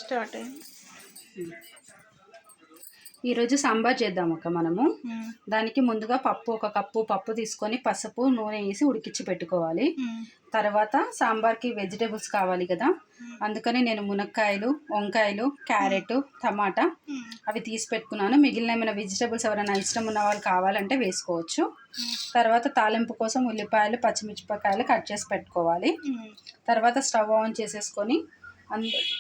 Start అయింది. ఈరోజు సాంబార్ చేద్దాం అక్క మనము. దానికి ముందుగా ఒక కప్పు పప్పు తీసుకొని పసుపు నూనె వేసి ఉడికించి పెట్టుకోవాలి. తర్వాత సాంబార్కి వెజిటేబుల్స్ కావాలి కదా, అందుకని నేను మునక్కాయలు, వంకాయలు, క్యారెట్, టమాటా అవి తీసి పెట్టుకున్నాను. మిగిలిన ఏమైనా వెజిటేబుల్స్ ఎవరైనా ఇష్టం ఉన్న వాళ్ళు కావాలంటే వేసుకోవచ్చు. తర్వాత తాలింపు కోసం ఉల్లిపాయలు, పచ్చిమిరపకాయలు కట్ చేసి పెట్టుకోవాలి. తర్వాత స్టవ్ ఆన్ చేసేసుకొని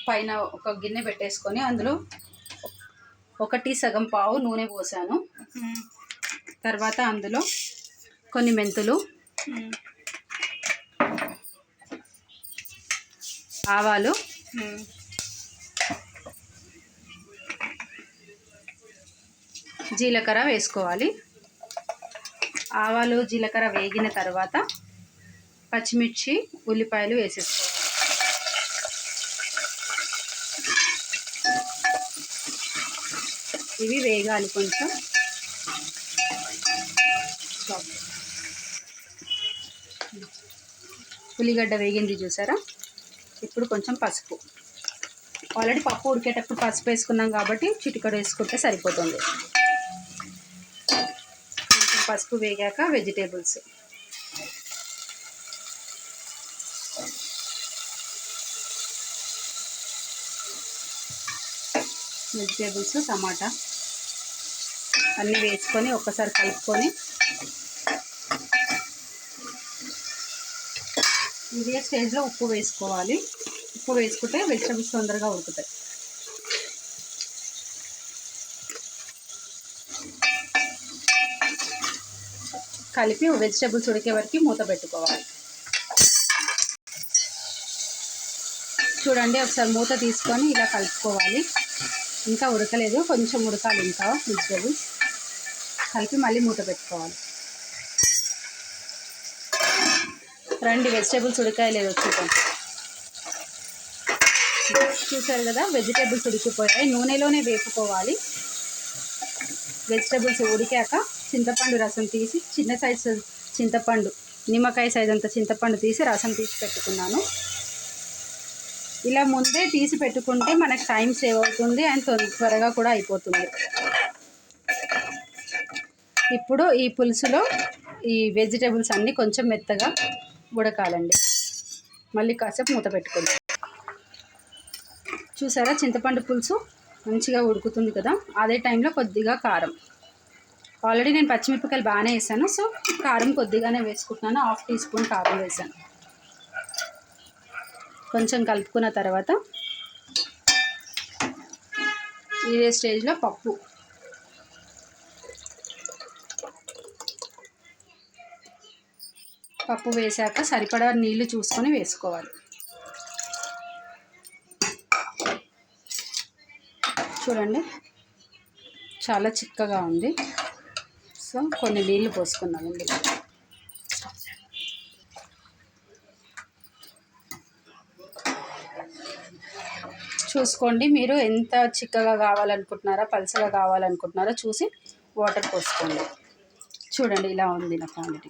పైన ఒక గిన్నె పెట్టేసుకొని అందులో 1.5 నూనె పోసాను. తర్వాత అందులో కొన్ని మెంతులు, ఆవాలు, జీలకర్ర వేసుకోవాలి. ఆవాలు జీలకర్ర వేగిన తర్వాత పచ్చిమిర్చి, ఉల్లిపాయలు వేసేసుకోవాలి. ఇవి వేగాలి కొంచెం. ఉల్లిగడ్డ వేగింది చూసారా. ఇప్పుడు కొంచెం పసుపు, ఆల్రెడీ పప్పు ఉడికేటప్పుడు పసుపు వేసుకున్నాం కాబట్టి చిటికెడు వేసుకుంటే సరిపోతుంది. కొంచెం పసుపు వేగాక వెజిటేబుల్స్, టమాటా అన్నీ వేసుకొని ఒక్కసారి కలుపుకొని ఇదే స్టేజ్లో ఉప్పు వేసుకోవాలి. ఉప్పు వేసుకుంటే వెజిటేబుల్స్ తొందరగా ఉడుకుతాయి. కలిపి వెజిటేబుల్స్ ఉడికే వరకు మూత పెట్టుకోవాలి. చూడండి, ఒకసారి మూత తీసుకొని ఇలా కలుపుకోవాలి. ఇంకా ఉడకలేదు, కొంచెం ఉడకాలి ఇంకా వెజిటేబుల్స్. కలిపి మళ్ళీ మూత పెట్టుకోవాలి. రండి, వెజిటేబుల్స్ ఉడకాయలేదు చూద్దాం. చూసారు కదా, వెజిటేబుల్స్ ఉడికిపోయాయి. నూనెలోనే వేపుకోవాలి. వెజిటేబుల్స్ ఉడికాక చింతపండు రసం తీసి, చిన్న సైజు చింతపండు, నిమ్మకాయ సైజ్ అంత చింతపండు తీసి రసం తీసి పెట్టుకున్నాను. ఇలా ముందే తీసి పెట్టుకుంటే మనకు టైం సేవ్ అవుతుంది అండ్ త్వరగా కూడా అయిపోతుంది. ఇప్పుడు ఈ పులుసులో ఈ వెజిటేబుల్స్ అన్నీ కొంచెం మెత్తగా ఉడకాలండి. మళ్ళీ కాసేపు మూత పెట్టుకుందాం. చూసారా, చింతపండు పులుసు మంచిగా ఉడుకుతుంది కదా. అదే టైంలో కొద్దిగా కారం, ఆల్రెడీ నేను పచ్చిమిరపకాయలు బాగానే వేసాను, సో కారం కొద్దిగానే వేసుకుంటున్నాను. 1/2 టీ స్పూన్ కారం వేసాను. కొంచెం కలుపుకున్న తర్వాత ఇదే స్టేజ్లో పప్పు వేసాక సరిపడా నీళ్లు చూసుకొని వేసుకోవాలి. చూడండి, చాలా చిక్కగా ఉంది. సో కొన్ని నీళ్లు పోసుకున్నామండి. చూసుకోండి, మీరు ఎంత చిక్కగా కావాలనుకుంటున్నారో, పలుచగా కావాలనుకుంటున్నారో చూసి వాటర్ పోసుకోండి. చూడండి, ఇలా ఉంది నా క్వాంటిటీ.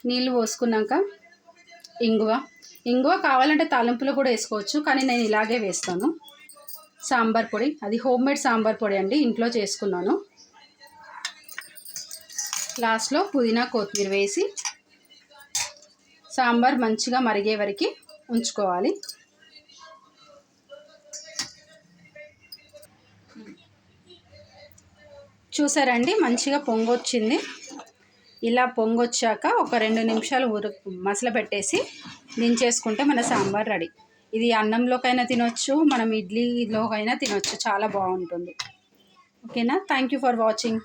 నీళ్ళు పోసుకున్నాక ఇంగువ కావాలంటే తాలింపులో కూడా వేసుకోవచ్చు, కానీ నేను ఇలాగే వేస్తాను. సాంబార్ పొడి, అది హోమ్మేడ్ సాంబార్ పొడి అండి, ఇంట్లో చేసుకున్నాను. లాస్ట్లో పుదీనా, కొత్తిమీర వేసి సాంబార్ మంచిగా మరిగే వరకు ఉంచుకోవాలి. చూసారండి, మంచిగా పొంగొచ్చింది. ఇలా పొంగొచ్చాక ఒక 2 నిమిషాలు మసల పెట్టేసి దించేసుకుంటే మన సాంబార్ రెడీ. ఇది అన్నంలోకైనా తినొచ్చు, మనం ఇడ్లీలోకైనా తినొచ్చు, చాలా బాగుంటుంది. ఓకేనా? Thank you for watching.